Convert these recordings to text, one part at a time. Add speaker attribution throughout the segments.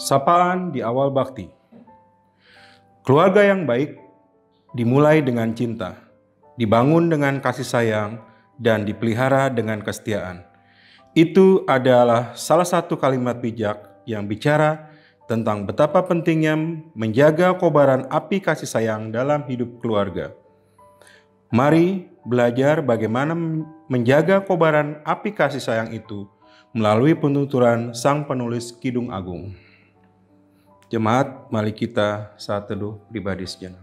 Speaker 1: Sapaan di awal bakti. Keluarga yang baik dimulai dengan cinta, dibangun dengan kasih sayang, dan dipelihara dengan kesetiaan. Itu adalah salah satu kalimat bijak yang bicara tentang betapa pentingnya menjaga kobaran api kasih sayang dalam hidup keluarga. Mari belajar bagaimana menjaga kobaran api kasih sayang itu melalui penuturan sang penulis Kidung Agung. Jemaat, mari kita saat teduh pribadi sejenak.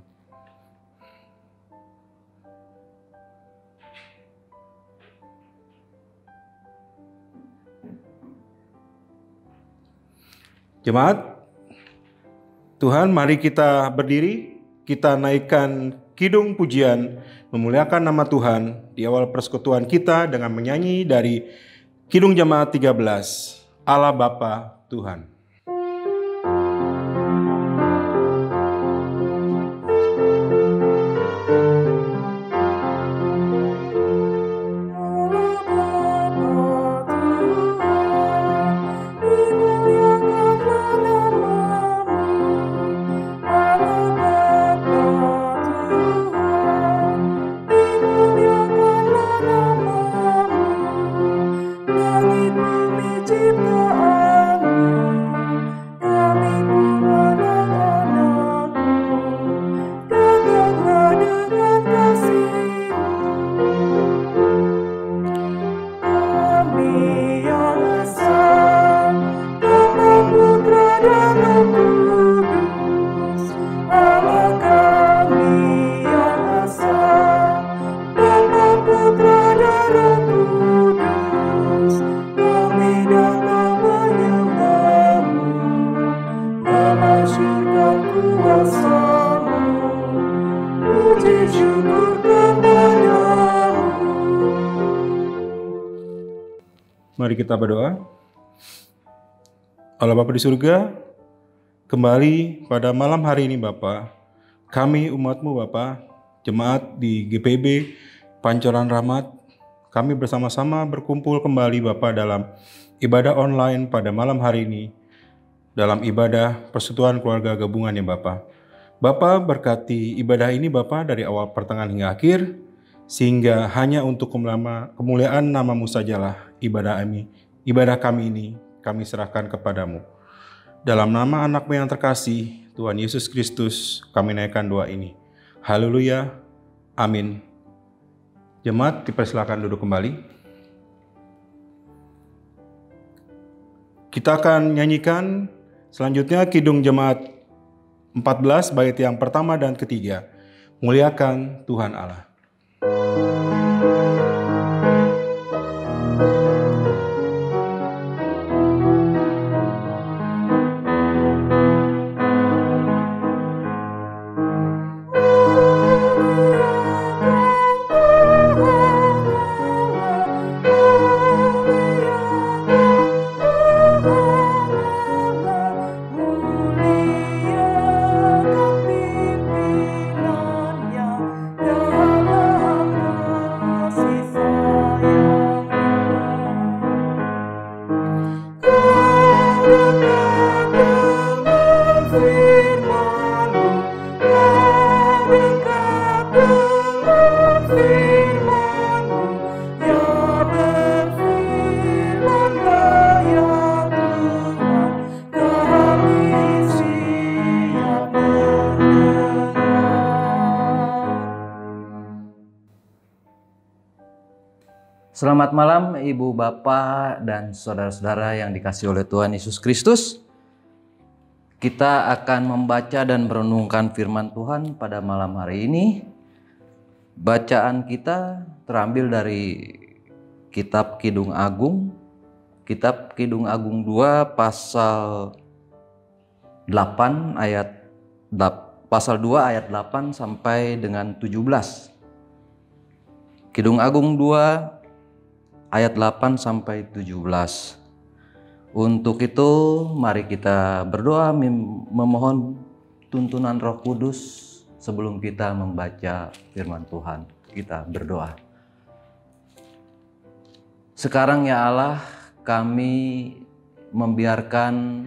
Speaker 1: Jemaat, Tuhan, mari kita berdiri, kita naikkan kidung pujian, memuliakan nama Tuhan di awal persekutuan kita dengan menyanyi dari Kidung Jemaat 13, Allah Bapa Tuhan. Mari kita berdoa. Allah Bapa di surga, kembali pada malam hari ini Bapa, kami umat-Mu Bapa, jemaat di GPB Pancoran Rahmat, kami bersama-sama berkumpul kembali Bapa dalam ibadah online pada malam hari ini, dalam ibadah persekutuan keluarga gabungan ya Bapa. Bapa berkati ibadah ini Bapa dari awal pertengahan hingga akhir, sehingga hanya untuk kemuliaan nama-Mu sajalah ibadah kami ini kami serahkan kepadamu. Dalam nama anak-Mu yang terkasih, Tuhan Yesus Kristus, kami naikkan doa ini. Haleluya, amin. Jemaat dipersilakan duduk kembali. Kita akan nyanyikan selanjutnya Kidung Jemaat 14 bait yang pertama dan ketiga. Muliakan Tuhan Allah.
Speaker 2: Selamat malam Ibu Bapak dan saudara-saudara yang dikasihi oleh Tuhan Yesus Kristus. Kita akan membaca dan merenungkan firman Tuhan pada malam hari ini. Bacaan kita terambil dari Kitab Kidung Agung. Kitab Kidung Agung 2 pasal 8 ayat pasal 2 ayat 8 sampai dengan 17. Kidung Agung 2 ayat 8 sampai 17. Untuk itu mari kita berdoa memohon tuntunan Roh Kudus sebelum kita membaca firman Tuhan. Kita berdoa. Sekarang ya Allah, kami membiarkan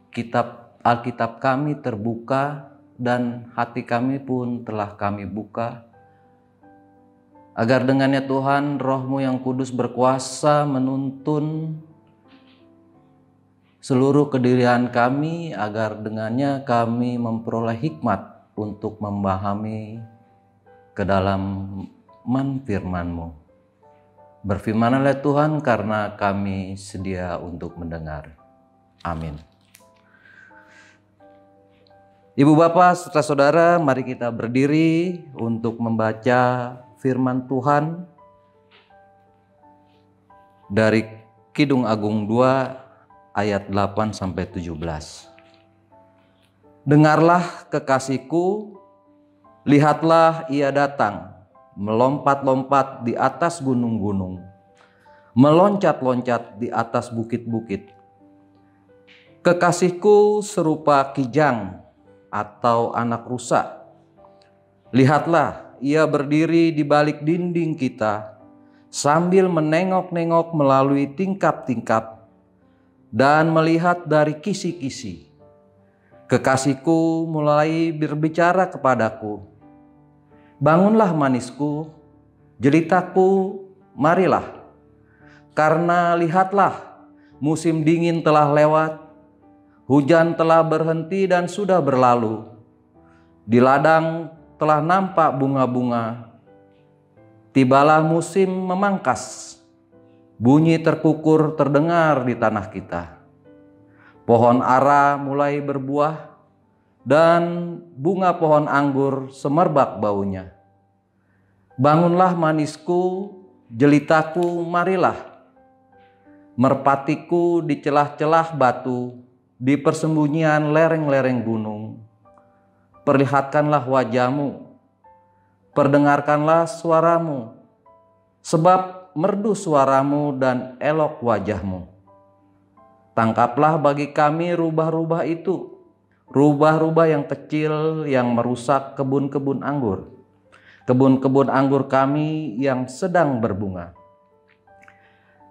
Speaker 2: Alkitab kami terbuka dan hati kami pun telah kami buka, agar dengannya Tuhan Roh-Mu yang kudus berkuasa menuntun seluruh kedirian kami, agar dengannya kami memperoleh hikmat untuk memahami kedalaman firman-Mu. Berfirmanlah Tuhan, karena kami sedia untuk mendengar. Amin. Ibu bapak serta saudara, mari kita berdiri untuk membaca firman Tuhan dari Kidung Agung 2 ayat 8 sampai 17. Dengarlah kekasihku, lihatlah ia datang, melompat-lompat di atas gunung-gunung, meloncat-loncat di atas bukit-bukit. Kekasihku serupa kijang atau anak rusa. Lihatlah, ia berdiri di balik dinding kita, sambil menengok-nengok melalui tingkap-tingkap dan melihat dari kisi-kisi. Kekasihku mulai berbicara kepadaku, bangunlah manisku, jelitaku, marilah. Karena lihatlah, musim dingin telah lewat, hujan telah berhenti dan sudah berlalu. Di ladang telah nampak bunga-bunga. Tibalah musim memangkas. Bunyi terkukur terdengar di tanah kita. Pohon ara mulai berbuah dan bunga pohon anggur semerbak baunya. Bangunlah manisku, jelitaku, marilah. Merpatiku di celah-celah batu, di persembunyian lereng-lereng gunung. Perlihatkanlah wajahmu, perdengarkanlah suaramu, sebab merdu suaramu dan elok wajahmu. Tangkaplah bagi kami rubah-rubah itu, rubah-rubah yang kecil yang merusak kebun-kebun anggur, kebun-kebun anggur kami yang sedang berbunga.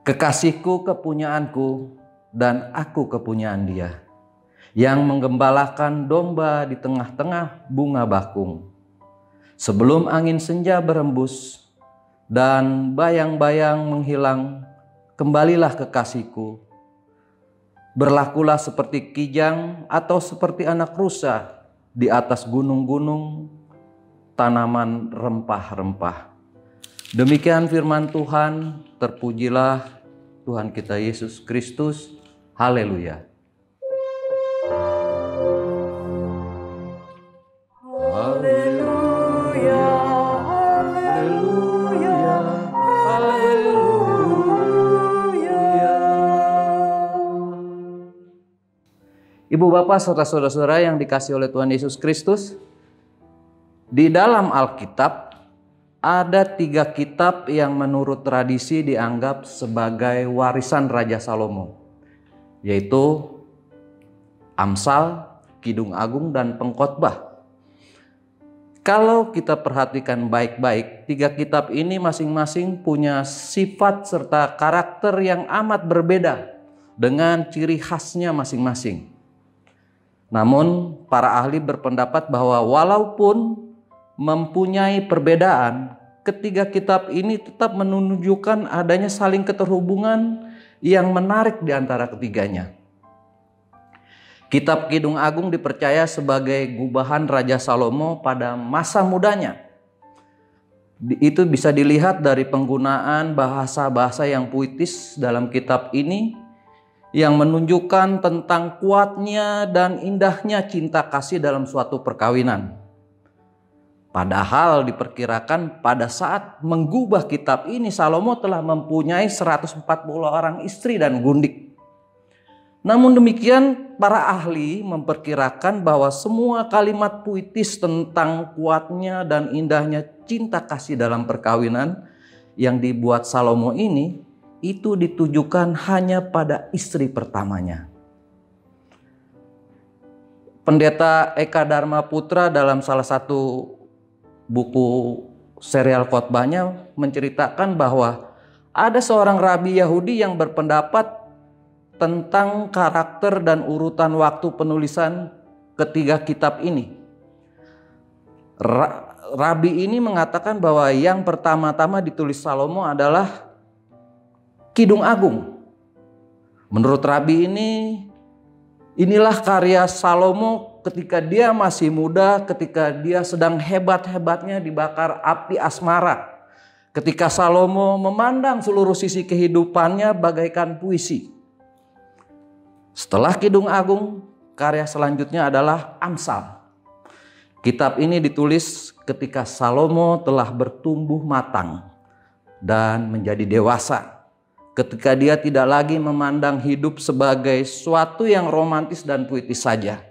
Speaker 2: Kekasihku kepunyaanku, dan aku kepunyaan dia, yang menggembalakan domba di tengah-tengah bunga bakung. Sebelum angin senja berembus dan bayang-bayang menghilang, kembalilah kekasihku. Berlakulah seperti kijang atau seperti anak rusa di atas gunung-gunung, tanaman rempah-rempah. Demikian firman Tuhan, terpujilah Tuhan kita Yesus Kristus. Haleluya. Haleluya, haleluya, haleluya. Ibu bapak serta saudara-saudara yang dikasihi oleh Tuhan Yesus Kristus, di dalam Alkitab ada 3 kitab yang menurut tradisi dianggap sebagai warisan Raja Salomo, yaitu Amsal, Kidung Agung, dan Pengkhotbah. Kalau kita perhatikan baik-baik, 3 kitab ini masing-masing punya sifat serta karakter yang amat berbeda dengan ciri khasnya masing-masing. Namun para ahli berpendapat bahwa walaupun mempunyai perbedaan, ketiga kitab ini tetap menunjukkan adanya saling keterhubungan yang menarik di antara ketiganya. Kitab Kidung Agung dipercaya sebagai gubahan Raja Salomo pada masa mudanya. Itu bisa dilihat dari penggunaan bahasa-bahasa yang puitis dalam kitab ini, yang menunjukkan tentang kuatnya dan indahnya cinta kasih dalam suatu perkawinan. Padahal diperkirakan pada saat menggubah kitab ini, Salomo telah mempunyai 140 orang istri dan gundik. Namun demikian, para ahli memperkirakan bahwa semua kalimat puitis tentang kuatnya dan indahnya cinta kasih dalam perkawinan yang dibuat Salomo ini, itu ditujukan hanya pada istri pertamanya. Pendeta Eka Dharma Putra dalam salah satu buku serial khotbahnya menceritakan bahwa ada seorang rabi Yahudi yang berpendapat tentang karakter dan urutan waktu penulisan ketiga kitab ini. Rabi ini mengatakan bahwa yang pertama-tama ditulis Salomo adalah Kidung Agung. Menurut Rabi inilah karya Salomo ketika dia masih muda, ketika dia sedang hebat-hebatnya dibakar api asmara. Ketika Salomo memandang seluruh sisi kehidupannya bagaikan puisi. Setelah Kidung Agung, karya selanjutnya adalah Amsal. Kitab ini ditulis ketika Salomo telah bertumbuh matang dan menjadi dewasa. Ketika dia tidak lagi memandang hidup sebagai suatu yang romantis dan puitis saja.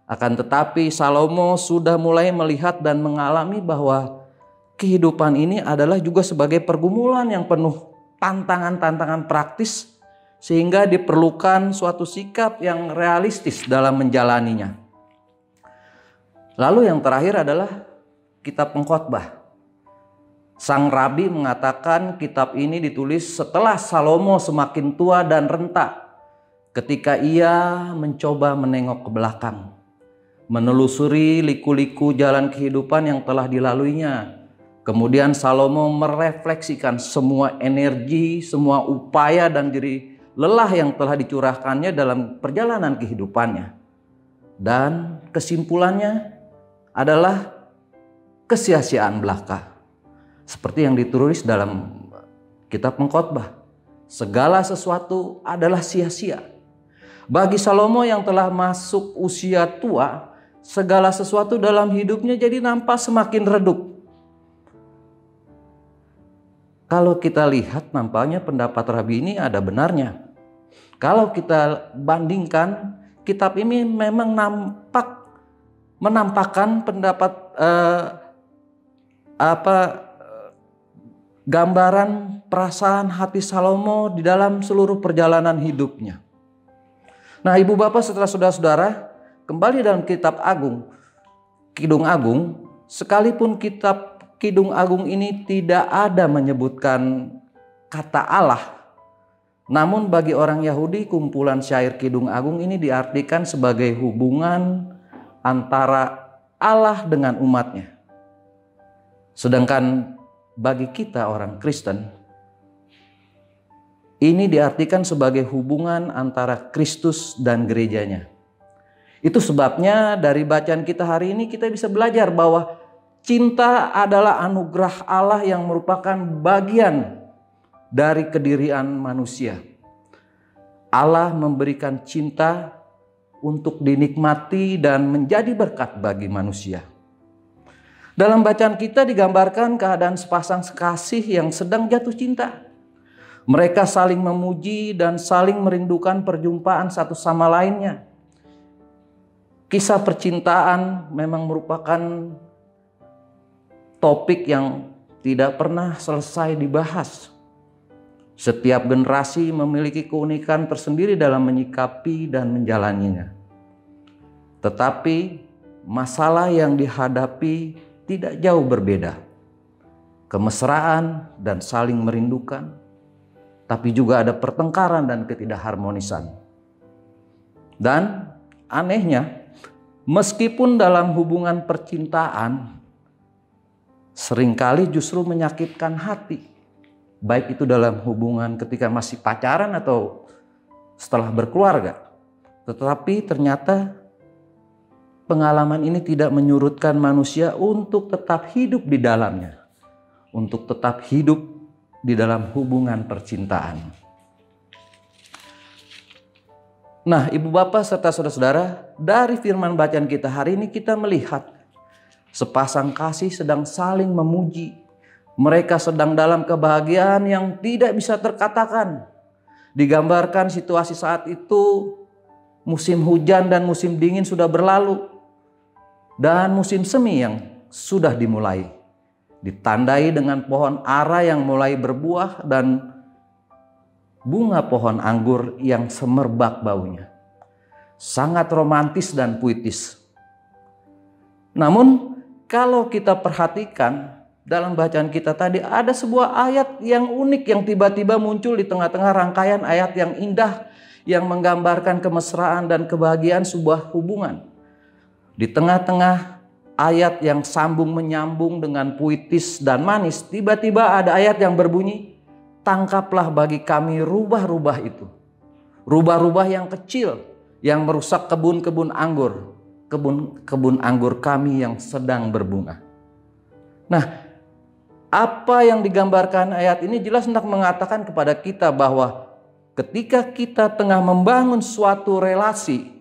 Speaker 2: Akan tetapi Salomo sudah mulai melihat dan mengalami bahwa kehidupan ini adalah juga sebagai pergumulan yang penuh tantangan-tantangan praktis, sehingga diperlukan suatu sikap yang realistis dalam menjalaninya. Lalu yang terakhir adalah kitab Pengkhotbah. Sang Rabi mengatakan kitab ini ditulis setelah Salomo semakin tua dan renta, ketika ia mencoba menengok ke belakang, menelusuri liku-liku jalan kehidupan yang telah dilaluinya. Kemudian Salomo merefleksikan semua energi, semua upaya dan diri lelah yang telah dicurahkannya dalam perjalanan kehidupannya. Dan kesimpulannya adalah kesia-siaan belaka. Seperti yang ditulis dalam kitab Pengkhotbah. Segala sesuatu adalah sia-sia. Bagi Salomo yang telah masuk usia tua, segala sesuatu dalam hidupnya jadi nampak semakin redup. Kalau kita lihat nampaknya pendapat Rabi ini ada benarnya. Kalau kita bandingkan, kitab ini memang menampakkan pendapat gambaran perasaan hati Salomo di dalam seluruh perjalanan hidupnya. Nah, Ibu Bapak setelah saudara-saudara, kembali dalam kitab Agung, Kidung Agung, sekalipun kitab Kidung Agung ini tidak ada menyebutkan kata Allah, namun bagi orang Yahudi kumpulan syair Kidung Agung ini diartikan sebagai hubungan antara Allah dengan umatnya. Sedangkan bagi kita orang Kristen, ini diartikan sebagai hubungan antara Kristus dan gerejanya. Itu sebabnya dari bacaan kita hari ini kita bisa belajar bahwa cinta adalah anugerah Allah yang merupakan bagian dari kedirian manusia. Allah memberikan cinta untuk dinikmati dan menjadi berkat bagi manusia. Dalam bacaan kita digambarkan keadaan sepasang kekasih yang sedang jatuh cinta. Mereka saling memuji dan saling merindukan perjumpaan satu sama lainnya. Kisah percintaan memang merupakan topik yang tidak pernah selesai dibahas. Setiap generasi memiliki keunikan tersendiri dalam menyikapi dan menjalaninya. Tetapi masalah yang dihadapi tidak jauh berbeda. Kemesraan dan saling merindukan, tapi juga ada pertengkaran dan ketidakharmonisan. Dan anehnya, meskipun dalam hubungan percintaan seringkali justru menyakitkan hati, baik itu dalam hubungan ketika masih pacaran atau setelah berkeluarga. Tetapi ternyata pengalaman ini tidak menyurutkan manusia untuk tetap hidup di dalamnya, untuk tetap hidup di dalam hubungan percintaan. Nah, Ibu Bapak serta saudara-saudara, dari firman bacaan kita hari ini kita melihat sepasang kasih sedang saling memuji. Mereka sedang dalam kebahagiaan yang tidak bisa terkatakan. Digambarkan situasi saat itu musim hujan dan musim dingin sudah berlalu. Dan musim semi yang sudah dimulai. Ditandai dengan pohon ara yang mulai berbuah dan bunga pohon anggur yang semerbak baunya. Sangat romantis dan puitis. Namun kalau kita perhatikan dalam bacaan kita tadi ada sebuah ayat yang unik yang tiba-tiba muncul di tengah-tengah rangkaian ayat yang indah yang menggambarkan kemesraan dan kebahagiaan sebuah hubungan. Di tengah-tengah ayat yang sambung menyambung dengan puitis dan manis, tiba-tiba ada ayat yang berbunyi, tangkaplah bagi kami rubah-rubah itu. Rubah-rubah yang kecil yang merusak kebun-kebun anggur. Kebun anggur kami yang sedang berbunga. Nah, apa yang digambarkan ayat ini jelas hendak mengatakan kepada kita bahwa ketika kita tengah membangun suatu relasi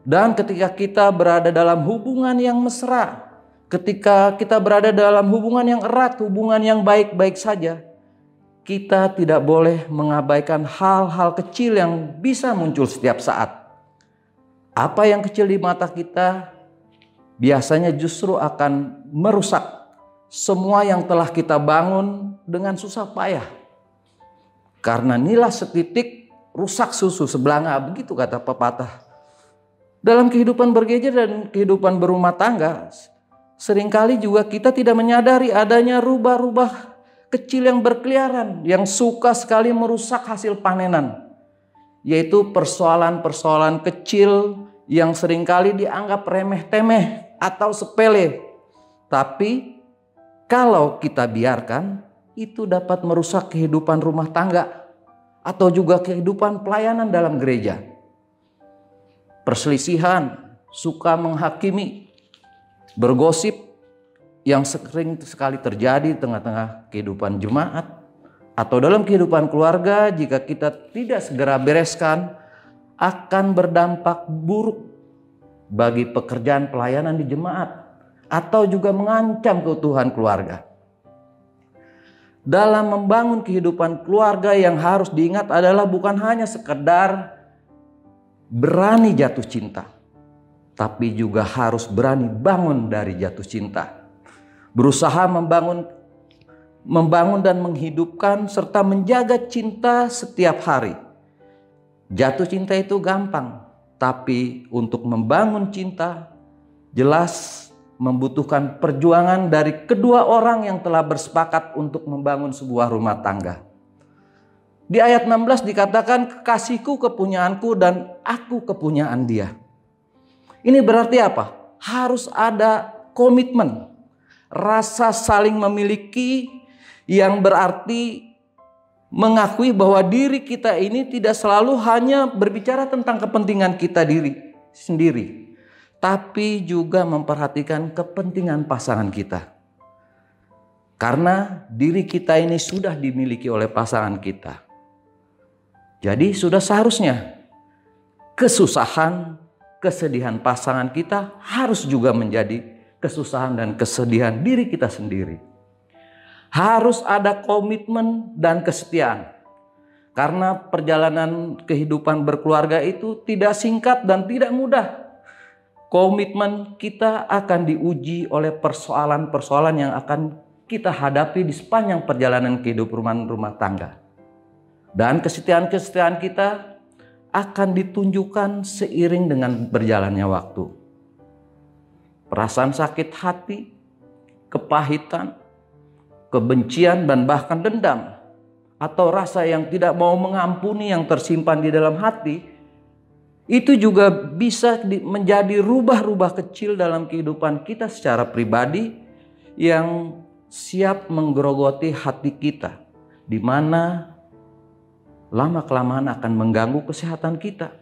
Speaker 2: dan ketika kita berada dalam hubungan yang mesra, ketika kita berada dalam hubungan yang erat, hubungan yang baik-baik saja, kita tidak boleh mengabaikan hal-hal kecil yang bisa muncul setiap saat. Apa yang kecil di mata kita biasanya justru akan merusak semua yang telah kita bangun dengan susah payah. Karena nilai setitik rusak susu sebelanga, begitu kata pepatah. Dalam kehidupan bergereja dan kehidupan berumah tangga, seringkali juga kita tidak menyadari adanya rubah-rubah kecil yang berkeliaran, yang suka sekali merusak hasil panenan. Yaitu persoalan-persoalan kecil yang seringkali dianggap remeh-temeh atau sepele. Tapi kalau kita biarkan, itu dapat merusak kehidupan rumah tangga atau juga kehidupan pelayanan dalam gereja. Perselisihan, suka menghakimi, bergosip yang sering sekali terjadi di tengah-tengah kehidupan jemaat atau dalam kehidupan keluarga, jika kita tidak segera bereskan, akan berdampak buruk bagi pekerjaan pelayanan di jemaat atau juga mengancam keutuhan keluarga. Dalam membangun kehidupan keluarga yang harus diingat adalah bukan hanya sekedar berani jatuh cinta, tapi juga harus berani bangun dari jatuh cinta. Berusaha membangun dan menghidupkan serta menjaga cinta setiap hari. Jatuh cinta itu gampang, tapi untuk membangun cinta jelas membutuhkan perjuangan dari kedua orang yang telah bersepakat untuk membangun sebuah rumah tangga. Di ayat 16 dikatakan, kekasihku kepunyaanku dan aku kepunyaan dia. Ini berarti apa? Harus ada komitmen, rasa saling memiliki yang berarti mengakui bahwa diri kita ini tidak selalu hanya berbicara tentang kepentingan kita diri sendiri, tapi juga memperhatikan kepentingan pasangan kita. Karena diri kita ini sudah dimiliki oleh pasangan kita. Jadi sudah seharusnya kesusahan, kesedihan pasangan kita harus juga menjadi kesusahan dan kesedihan diri kita sendiri. Harus ada komitmen dan kesetiaan. Karena perjalanan kehidupan berkeluarga itu tidak singkat dan tidak mudah. Komitmen kita akan diuji oleh persoalan-persoalan yang akan kita hadapi di sepanjang perjalanan kehidupan rumah tangga. Dan kesetiaan-kesetiaan kita akan ditunjukkan seiring dengan berjalannya waktu. Perasaan sakit hati, kepahitan, kebencian dan bahkan dendam atau rasa yang tidak mau mengampuni yang tersimpan di dalam hati, itu juga bisa menjadi rubah-rubah kecil dalam kehidupan kita secara pribadi yang siap menggerogoti hati kita, di mana lama-kelamaan akan mengganggu kesehatan kita,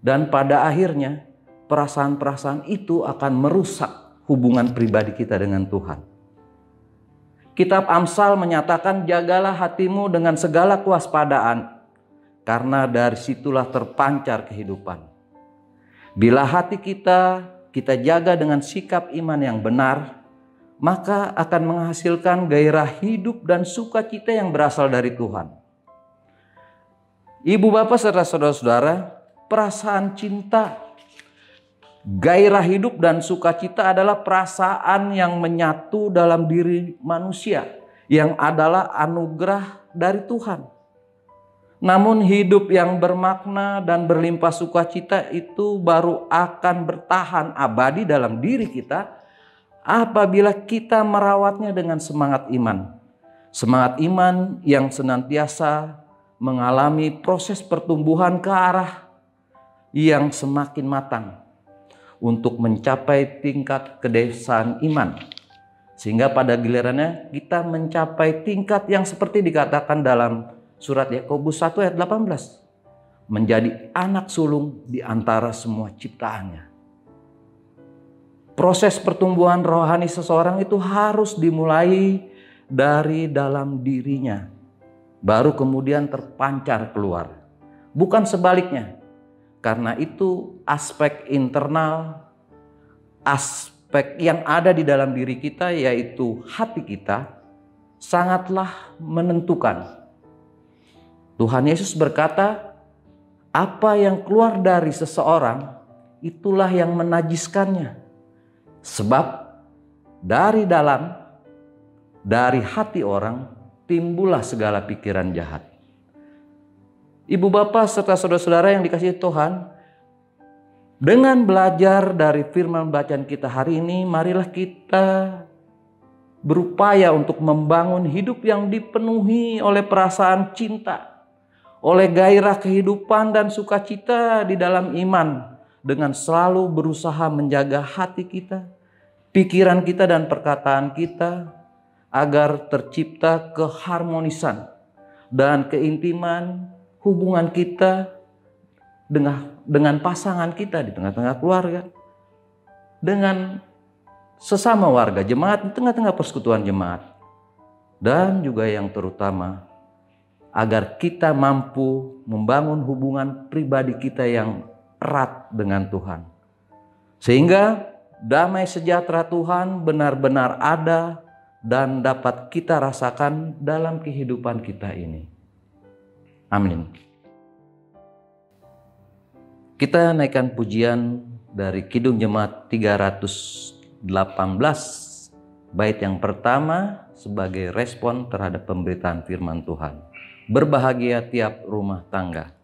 Speaker 2: dan pada akhirnya perasaan-perasaan itu akan merusak hubungan pribadi kita dengan Tuhan. Kitab Amsal menyatakan, jagalah hatimu dengan segala kewaspadaan, karena dari situlah terpancar kehidupan. Bila hati kita jaga dengan sikap iman yang benar, maka akan menghasilkan gairah hidup dan sukacita yang berasal dari Tuhan. Ibu bapak serta saudara-saudara, perasaan cinta, gairah hidup dan sukacita adalah perasaan yang menyatu dalam diri manusia, yang adalah anugerah dari Tuhan. Namun hidup yang bermakna dan berlimpah sukacita itu baru akan bertahan abadi dalam diri kita apabila kita merawatnya dengan semangat iman. Semangat iman yang senantiasa mengalami proses pertumbuhan ke arah yang semakin matang untuk mencapai tingkat kedewasaan iman. Sehingga pada gilirannya kita mencapai tingkat yang seperti dikatakan dalam surat Yakobus 1 ayat 18. Menjadi anak sulung di antara semua ciptaannya. Proses pertumbuhan rohani seseorang itu harus dimulai dari dalam dirinya. Baru kemudian terpancar keluar. Bukan sebaliknya. Karena itu aspek internal, aspek yang ada di dalam diri kita, yaitu hati kita, sangatlah menentukan. Tuhan Yesus berkata, apa yang keluar dari seseorang, itulah yang menajiskannya. Sebab dari dalam, dari hati orang, timbullah segala pikiran jahat. Ibu bapak serta saudara-saudara yang dikasihi Tuhan, dengan belajar dari firman bacaan kita hari ini, marilah kita berupaya untuk membangun hidup yang dipenuhi oleh perasaan cinta, oleh gairah kehidupan dan sukacita di dalam iman, dengan selalu berusaha menjaga hati kita, pikiran kita dan perkataan kita, agar tercipta keharmonisan dan keintiman hubungan kita dengan pasangan kita di tengah-tengah keluarga, dengan sesama warga jemaat di tengah-tengah persekutuan jemaat, dan juga yang terutama agar kita mampu membangun hubungan pribadi kita yang erat dengan Tuhan, sehingga damai sejahtera Tuhan benar-benar ada dan dapat kita rasakan dalam kehidupan kita ini. Amin. Kita naikkan pujian dari Kidung Jemaat 318, bait yang pertama sebagai respon terhadap pemberitaan firman Tuhan. Berbahagia tiap rumah tangga.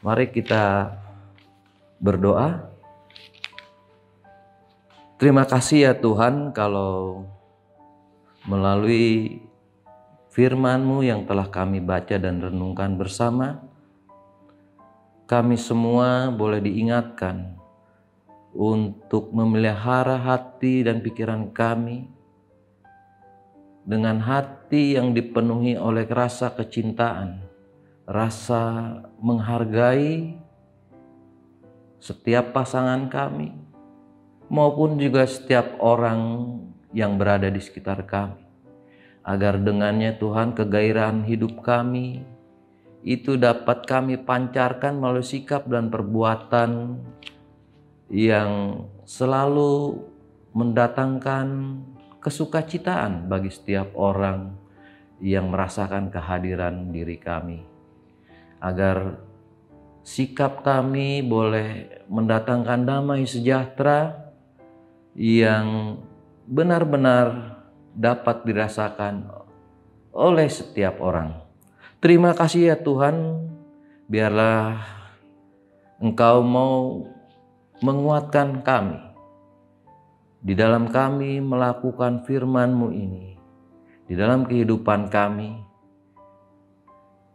Speaker 2: Mari kita berdoa. Terima kasih ya Tuhan kalau melalui firman-Mu yang telah kami baca dan renungkan bersama, kami semua boleh diingatkan untuk memelihara hati dan pikiran kami dengan hati yang dipenuhi oleh rasa kecintaan, rasa menghargai setiap pasangan kami maupun juga setiap orang yang berada di sekitar kami, agar dengannya Tuhan kegairahan hidup kami itu dapat kami pancarkan melalui sikap dan perbuatan yang selalu mendatangkan kesukacitaan bagi setiap orang yang merasakan kehadiran diri kami, agar sikap kami boleh mendatangkan damai sejahtera yang benar-benar dapat dirasakan oleh setiap orang. Terima kasih ya Tuhan, biarlah Engkau mau menguatkan kami di dalam kami melakukan firman-Mu ini, di dalam kehidupan kami,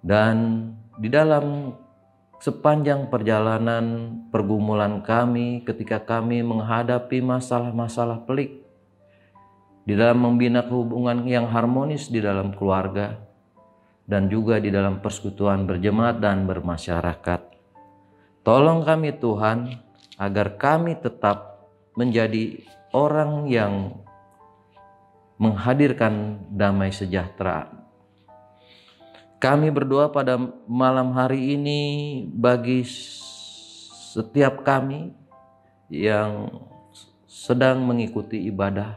Speaker 2: dan di dalam sepanjang perjalanan pergumulan kami ketika kami menghadapi masalah-masalah pelik, di dalam membina hubungan yang harmonis di dalam keluarga, dan juga di dalam persekutuan berjemaat dan bermasyarakat. Tolong kami Tuhan, agar kami tetap menjadi orang yang menghadirkan damai sejahtera. Kami berdoa pada malam hari ini bagi setiap kami yang sedang mengikuti ibadah.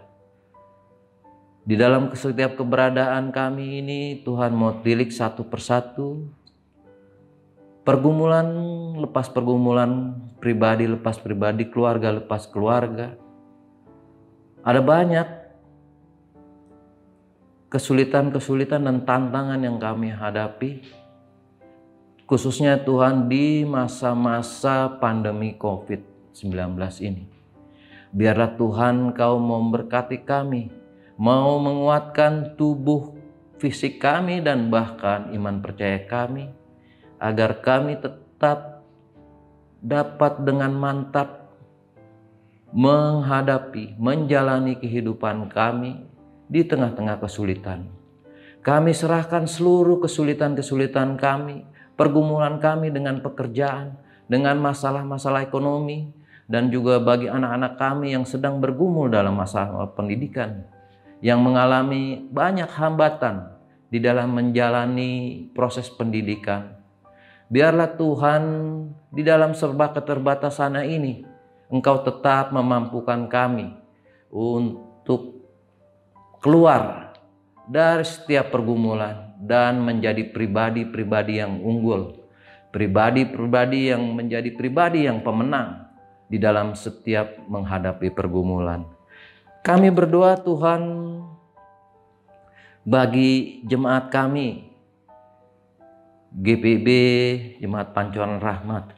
Speaker 2: Di dalam setiap keberadaan kami ini, Tuhan mau tilik satu persatu. Pergumulan lepas pergumulan, pribadi lepas pribadi, keluarga lepas keluarga. Ada banyak kesulitan-kesulitan dan tantangan yang kami hadapi, khususnya Tuhan di masa-masa pandemi COVID-19 ini. Biarlah Tuhan Kau mau memberkati kami, mau menguatkan tubuh fisik kami dan bahkan iman percaya kami, agar kami tetap dapat dengan mantap menghadapi, menjalani kehidupan kami di tengah-tengah kesulitan. Kami serahkan seluruh kesulitan-kesulitan kami, pergumulan kami dengan pekerjaan, dengan masalah-masalah ekonomi, dan juga bagi anak-anak kami yang sedang bergumul dalam masalah pendidikan, yang mengalami banyak hambatan di dalam menjalani proses pendidikan. Biarlah Tuhan di dalam serba keterbatasan ini, Engkau tetap memampukan kami untuk keluar dari setiap pergumulan dan menjadi pribadi-pribadi yang unggul, pribadi-pribadi yang menjadi pribadi yang pemenang di dalam setiap menghadapi pergumulan. Kami berdoa Tuhan bagi jemaat kami, GPB, Jemaat Pancuran Rahmat.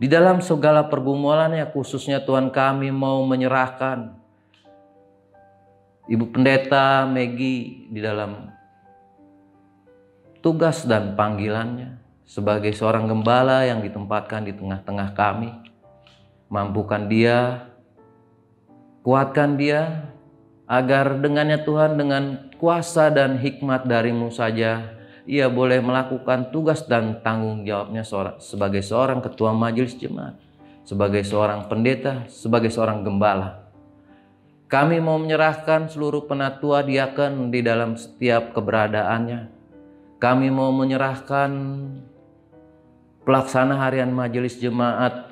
Speaker 2: Di dalam segala pergumulannya, khususnya Tuhan kami mau menyerahkan Ibu Pendeta Megi di dalam tugas dan panggilannya sebagai seorang gembala yang ditempatkan di tengah-tengah kami. Mampukan dia, kuatkan dia, agar dengannya Tuhan, dengan kuasa dan hikmat dari-Mu saja, ia boleh melakukan tugas dan tanggung jawabnya sebagai seorang ketua majelis jemaat, sebagai seorang pendeta, sebagai seorang gembala. Kami mau menyerahkan seluruh penatua diaken di dalam setiap keberadaannya. Kami mau menyerahkan pelaksana harian majelis jemaat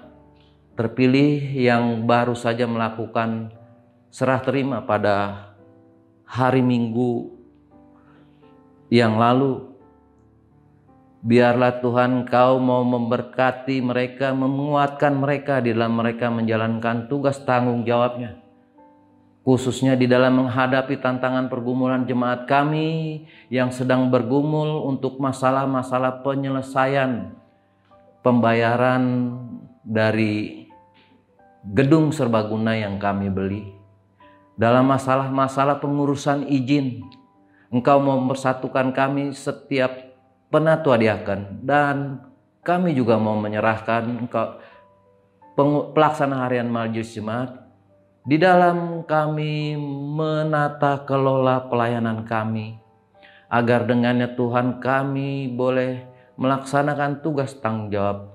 Speaker 2: terpilih yang baru saja melakukan serah terima pada hari Minggu yang lalu. Biarlah Tuhan Kau mau memberkati mereka, menguatkan mereka di dalam mereka menjalankan tugas tanggung jawabnya, khususnya di dalam menghadapi tantangan pergumulan jemaat kami yang sedang bergumul untuk masalah-masalah penyelesaian pembayaran dari gedung serbaguna yang kami beli. Dalam masalah-masalah pengurusan izin, Engkau mau mempersatukan kami setiap penatua diaken, dan kami juga mau menyerahkan Engkau pelaksana harian majelis jemaat di dalam kami menata kelola pelayanan kami, agar dengannya Tuhan kami boleh melaksanakan tugas tanggung jawab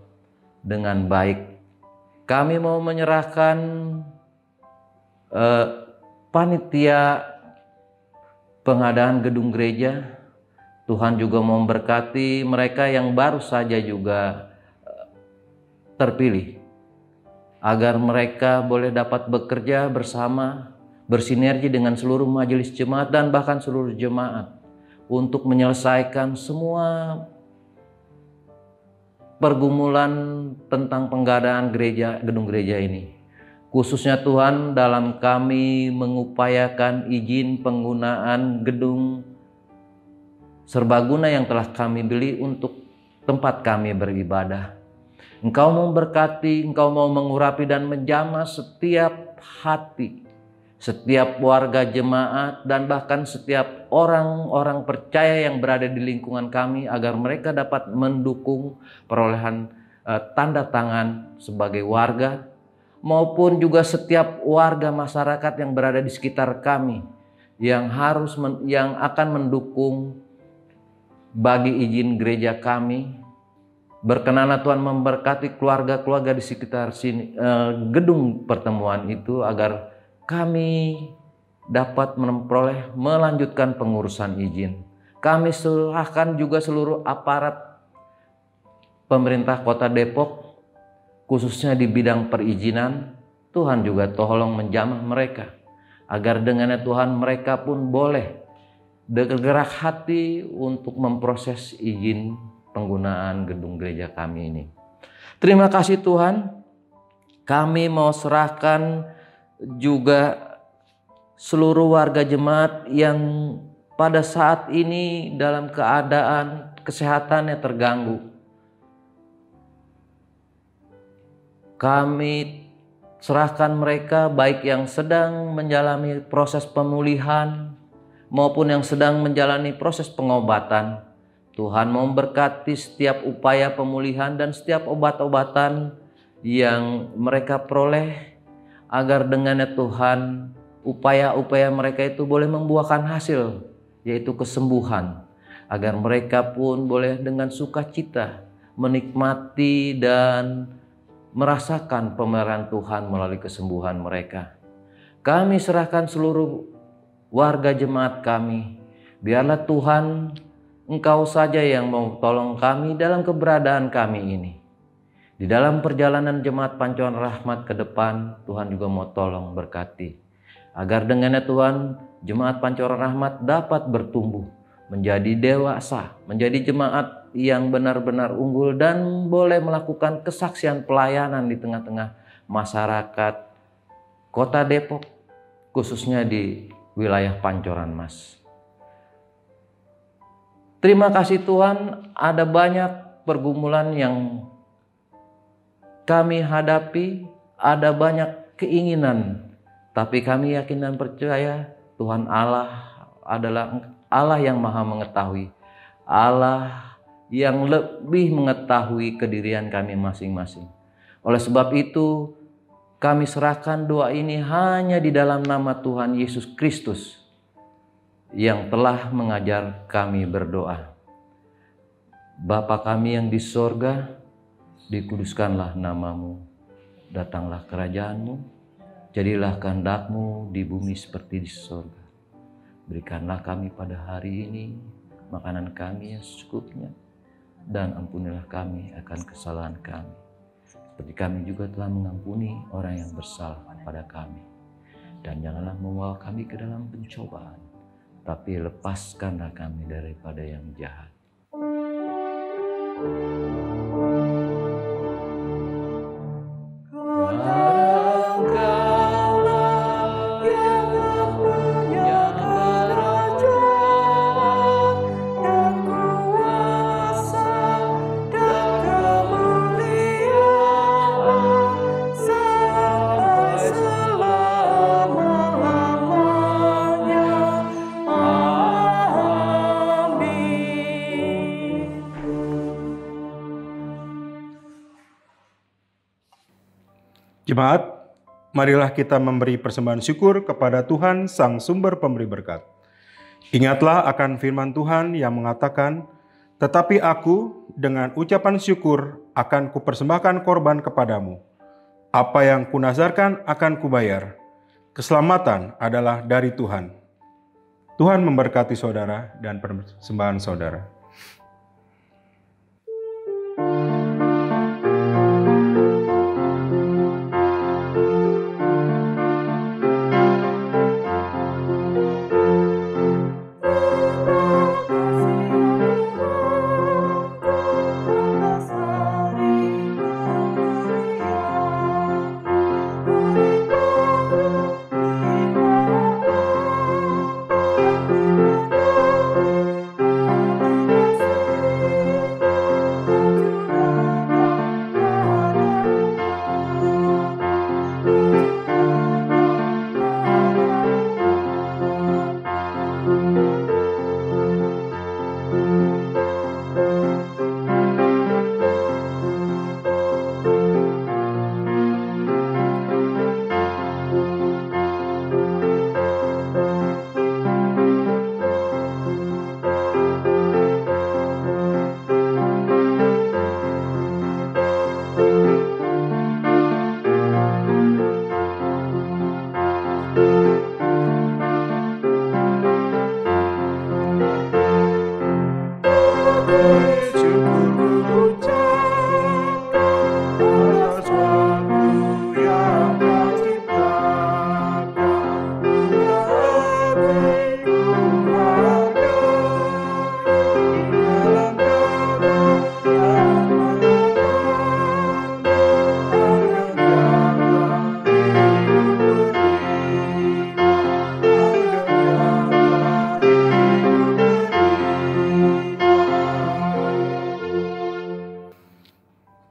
Speaker 2: dengan baik. Kami mau menyerahkan panitia pengadaan gedung gereja. Tuhan juga mau memberkati mereka yang baru saja juga terpilih, agar mereka boleh dapat bekerja bersama, bersinergi dengan seluruh majelis jemaat dan bahkan seluruh jemaat untuk menyelesaikan semua pergumulan tentang pengadaan gedung gereja ini. Khususnya Tuhan, dalam kami mengupayakan izin penggunaan gedung serbaguna yang telah kami beli untuk tempat kami beribadah. Engkau mau memberkati, Engkau mau mengurapi dan menjamah setiap hati, setiap warga jemaat, dan bahkan setiap orang-orang percaya yang berada di lingkungan kami, agar mereka dapat mendukung perolehan tanda tangan sebagai warga, maupun juga setiap warga masyarakat yang berada di sekitar kami yang akan mendukung bagi izin gereja kami. Berkenanlah Tuhan memberkati keluarga-keluarga di sekitar sini, gedung pertemuan itu, agar kami dapat memperoleh melanjutkan pengurusan izin. Kami serahkan juga seluruh aparat pemerintah Kota Depok, khususnya di bidang perizinan. Tuhan juga tolong menjamah mereka, agar dengannya Tuhan mereka pun boleh bergerak hati untuk memproses izin penggunaan gedung gereja kami ini. Terima kasih Tuhan. Kami mau serahkan juga seluruh warga jemaat yang pada saat ini dalam keadaan kesehatannya terganggu. Kami serahkan mereka baik yang sedang menjalani proses pemulihan maupun yang sedang menjalani proses pengobatan. Tuhan memberkati setiap upaya pemulihan dan setiap obat-obatan yang mereka peroleh, agar dengannya Tuhan upaya-upaya mereka itu boleh membuahkan hasil, yaitu kesembuhan, agar mereka pun boleh dengan sukacita menikmati dan merasakan pemeliharaan Tuhan melalui kesembuhan mereka. Kami serahkan seluruh warga jemaat kami. Biarlah Tuhan, Engkau saja yang mau tolong kami dalam keberadaan kami ini. Di dalam perjalanan jemaat Pancuran Rahmat ke depan, Tuhan juga mau tolong berkati, agar dengannya Tuhan, jemaat Pancuran Rahmat dapat bertumbuh menjadi dewasa, menjadi jemaat yang benar-benar unggul dan boleh melakukan kesaksian pelayanan di tengah-tengah masyarakat Kota Depok, khususnya di wilayah Pancoran Mas. Terima kasih Tuhan, ada banyak pergumulan yang kami hadapi, ada banyak keinginan, tapi kami yakin dan percaya Tuhan Allah adalah Allah yang maha mengetahui, Allah yang lebih mengetahui kedirian kami masing-masing. Oleh sebab itu, kami serahkan doa ini hanya di dalam nama Tuhan Yesus Kristus yang telah mengajar kami berdoa. Bapa kami yang di sorga, dikuduskanlah namamu, datanglah kerajaanmu, jadilah kehendak-Mu di bumi seperti di sorga. Berikanlah kami pada hari ini makanan kami yang secukupnya, dan ampunilah kami akan kesalahan kami, seperti kami juga telah mengampuni orang yang bersalah pada kami. Dan janganlah membawa kami ke dalam pencobaan, tapi lepaskanlah kami daripada yang jahat.
Speaker 1: Jemaat, marilah kita memberi persembahan syukur kepada Tuhan Sang Sumber Pemberi Berkat. Ingatlah akan firman Tuhan yang mengatakan, "Tetapi aku dengan ucapan syukur akan kupersembahkan korban kepadamu. Apa yang kunazarkan akan kubayar. Keselamatan adalah dari Tuhan." Tuhan memberkati saudara dan persembahan saudara.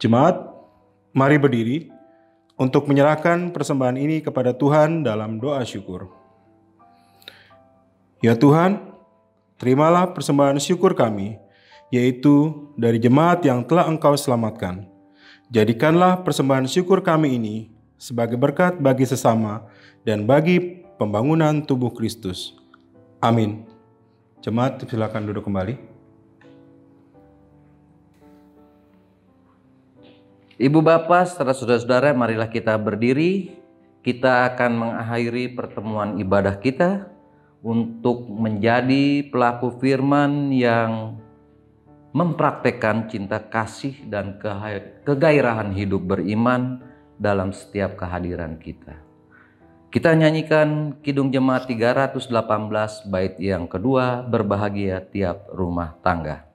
Speaker 1: Jemaat, mari berdiri untuk menyerahkan persembahan ini kepada Tuhan dalam doa syukur. Ya Tuhan, terimalah persembahan syukur kami, yaitu dari jemaat yang telah Engkau selamatkan. Jadikanlah persembahan syukur kami ini sebagai berkat bagi sesama dan bagi pembangunan tubuh Kristus. Amin. Jemaat, silakan duduk kembali.
Speaker 2: Ibu bapak serta saudara-saudara, marilah kita berdiri. Kita akan mengakhiri pertemuan ibadah kita untuk menjadi pelaku firman yang mempraktekkan cinta kasih dan kegairahan hidup beriman dalam setiap kehadiran kita. Kita nyanyikan Kidung Jemaat 318 bait yang kedua, berbahagia tiap rumah tangga.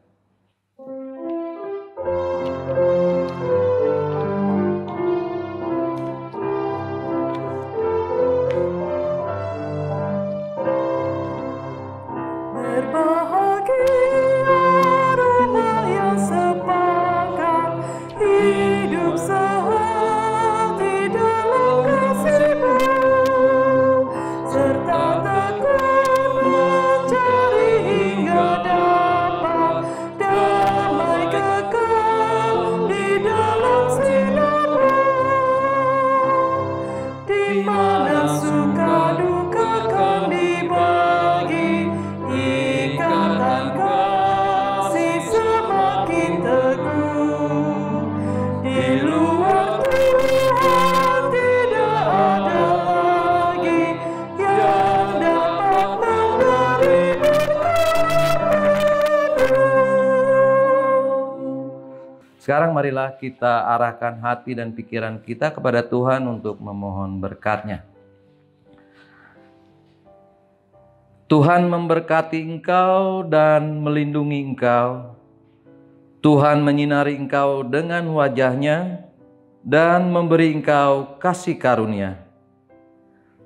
Speaker 2: Sekarang marilah kita arahkan hati dan pikiran kita kepada Tuhan untuk memohon berkat-Nya. Tuhan memberkati engkau dan melindungi engkau. Tuhan menyinari engkau dengan wajah-Nya dan memberi engkau kasih karunia.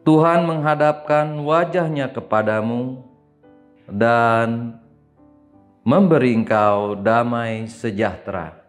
Speaker 2: Tuhan menghadapkan wajah-Nya kepadamu dan memberi engkau damai sejahtera.